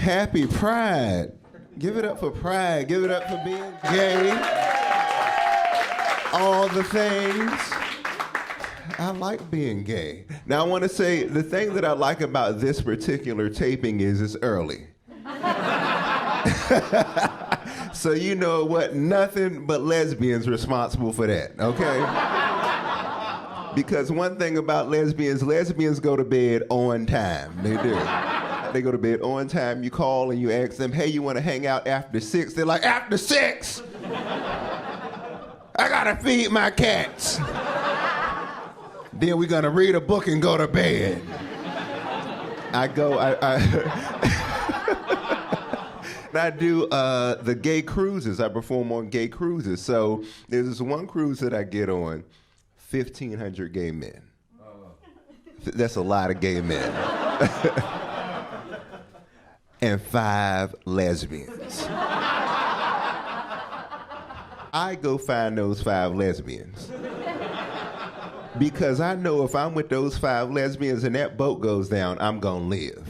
Happy Pride. Give it up for Pride. Give it up for being gay. All the things. I like being gay. Now, I want to say the thing that I like about this particular taping is it's early. So you know what? Nothing but lesbians responsible for that, okay? Because one thing about lesbians go to bed on time. They do. They go to bed on time. You call and you ask them, hey, you want to hang out after 6? They're like, after 6? I gotta feed my cats. Then we're gonna read a book and go to bed. I do the gay cruises. I perform on gay cruises. So there's this one cruise that I get on, 1,500 gay men. That's a lot of gay men. And 5 lesbians. I go find those 5 lesbians. Because I know if I'm with those 5 lesbians and that boat goes down, I'm gonna live.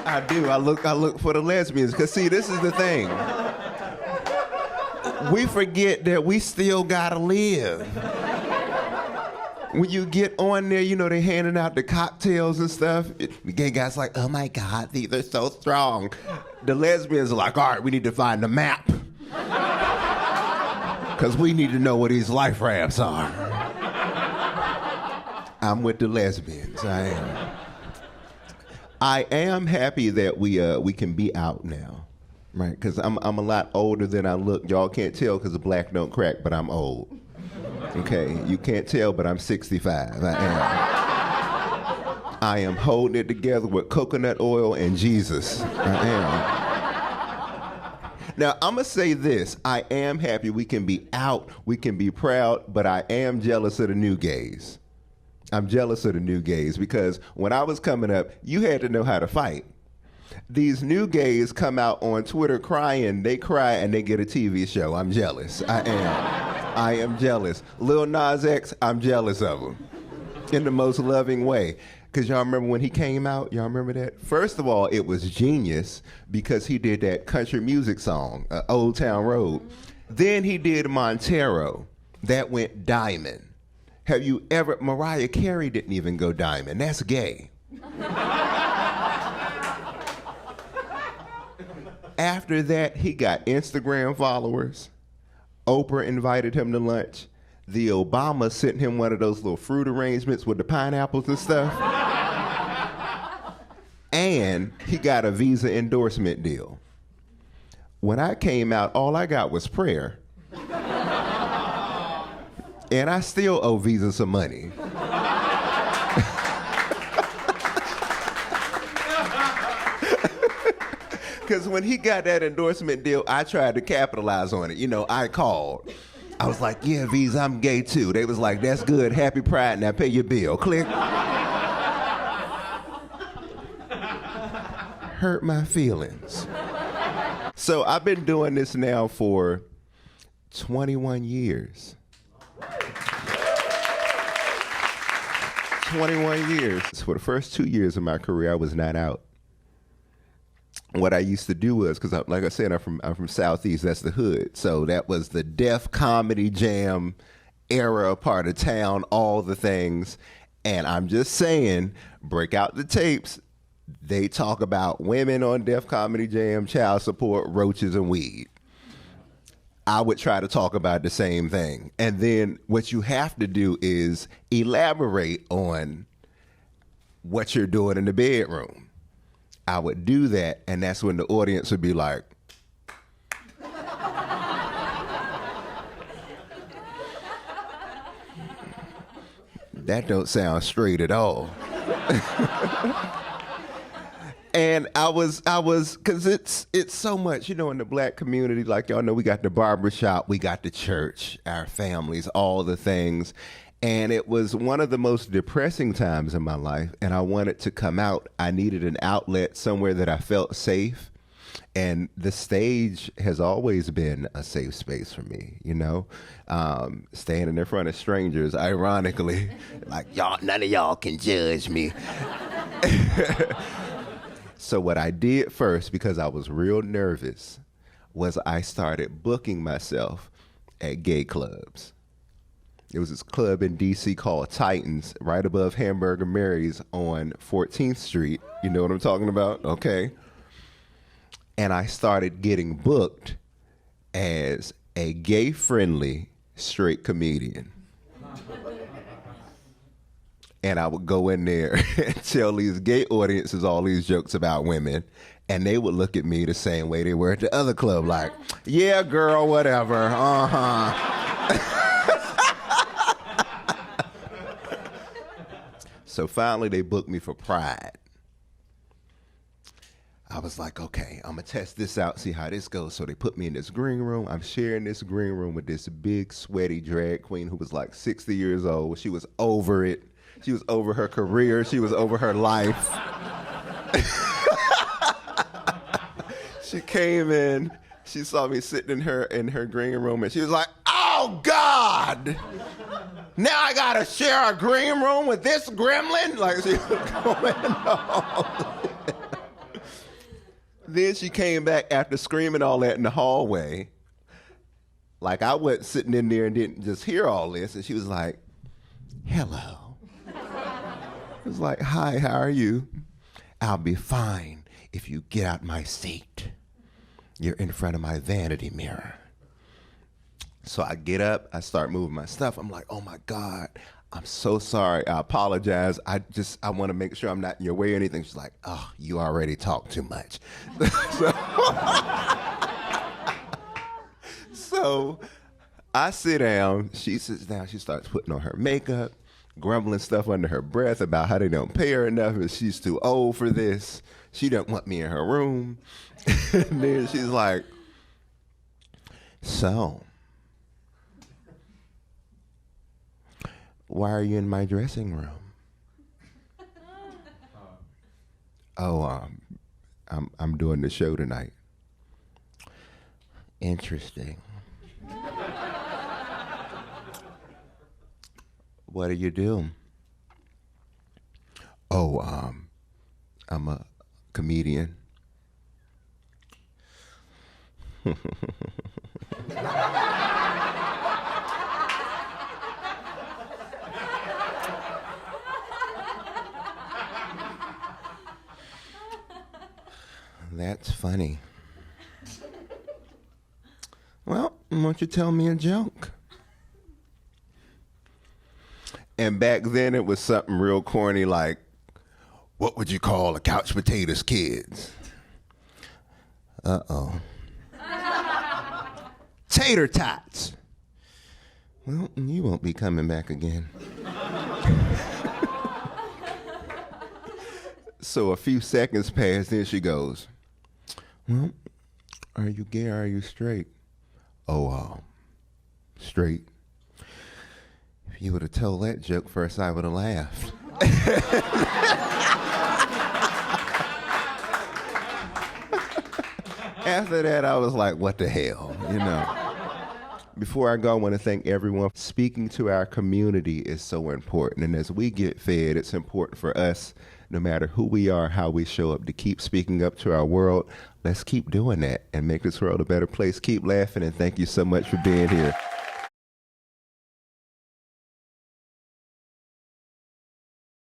I do. I look for the lesbians. Because, see, this is the thing. We forget that we still gotta live. When you get on there, you know, they're handing out the cocktails and stuff. The gay guy's like, oh my God, these are so strong. The lesbians are like, all right, we need to find the map. Because we need to know where these life rafts are. I'm with the lesbians, I am. I am happy that we can be out now, right? Because I'm a lot older than I look. Y'all can't tell because the black don't crack, but I'm old. Okay, you can't tell, but I'm 65. I am holding it together with coconut oil and Jesus. I am. Now, I'm going to say this. I am happy we can be out, we can be proud, but I am jealous of the new gays. I'm jealous of the new gays because when I was coming up, you had to know how to fight. These new gays come out on Twitter crying. They cry and they get a TV show. I'm jealous. I am jealous. Lil Nas X, I'm jealous of him in the most loving way. Because y'all remember when he came out? Y'all remember that? First of all, it was genius because he did that country music song, Old Town Road. Then he did Montero. That went diamond. Have you ever, Mariah Carey didn't even go diamond. That's gay. After that, he got Instagram followers. Oprah invited him to lunch. The Obama sent him one of those little fruit arrangements with the pineapples and stuff. And he got a Visa endorsement deal. When I came out, all I got was prayer. And I still owe Visa some money. Because when he got that endorsement deal, I tried to capitalize on it. You know, I called. I was like, yeah, Visa, I'm gay too. They was like, that's good, happy Pride, now pay your bill. Click. Hurt my feelings. So I've been doing this now for 21 years. 21 years. For the first 2 years of my career, I was not out. What I used to do was, because like I said, I'm from Southeast, that's the hood. So that was the Def Comedy Jam era, part of town, all the things. And I'm just saying, break out the tapes. They talk about women on Def Comedy Jam, child support, roaches, and weed. I would try to talk about the same thing. And then what you have to do is elaborate on what you're doing in the bedroom. I would do that, and that's when the audience would be like, that don't sound straight at all. And I was, cause it's so much, you know, in the black community, like y'all know, we got the barbershop, we got the church, our families, all the things. And it was one of the most depressing times in my life, and I wanted to come out. I needed an outlet, somewhere that I felt safe. And the stage has always been a safe space for me, you know? Standing in front of strangers, ironically, like, y'all, none of y'all can judge me. So what I did first, because I was real nervous, was I started booking myself at gay clubs. There was this club in D.C. called Titans, right above Hamburger Mary's on 14th Street. You know what I'm talking about? Okay. And I started getting booked as a gay-friendly straight comedian. And I would go in there and tell these gay audiences all these jokes about women, and they would look at me the same way they were at the other club, like, yeah, girl, whatever, uh-huh. So finally, they booked me for Pride. I was like, okay, I'm going to test this out, see how this goes. So they put me in this green room. I'm sharing this green room with this big, sweaty drag queen who was like 60 years old. She was over it. She was over her career. She was over her life. She came in. She saw me sitting in her green room, and she was like, oh, God. Now I got to share a green room with this gremlin? Like, she was going on. Then she came back after screaming all that in the hallway. Like, I wasn't sitting in there and didn't just hear all this. And she was like, hello. I was like, hi, how are you? I'll be fine if you get out my seat. You're in front of my vanity mirror. So I get up, I start moving my stuff. I'm like, oh my God, I'm so sorry. I apologize. I want to make sure I'm not in your way or anything. She's like, oh, you already talk too much. So I sit down, she sits down, she starts putting on her makeup, grumbling stuff under her breath about how they don't pay her enough and she's too old for this. She don't want me in her room. And then she's like, so, why are you in my dressing room? Oh, I'm doing the show tonight. Interesting. What do you do? Oh, I'm a comedian. That's funny. Well, why don't you tell me a joke? And back then it was something real corny like, what would you call a couch potatoes kids? Uh-oh. Tater tots. Well, you won't be coming back again. So a few seconds pass, then she goes, well, are you gay or are you straight? Oh, straight. If you would have told that joke first, I would have laughed. After that, I was like, what the hell, you know? Before I go, I want to thank everyone. Speaking to our community is so important. And as we get fed, it's important for us, no matter who we are, how we show up, to keep speaking up to our world. Let's keep doing that and make this world a better place. Keep laughing, and thank you so much for being here.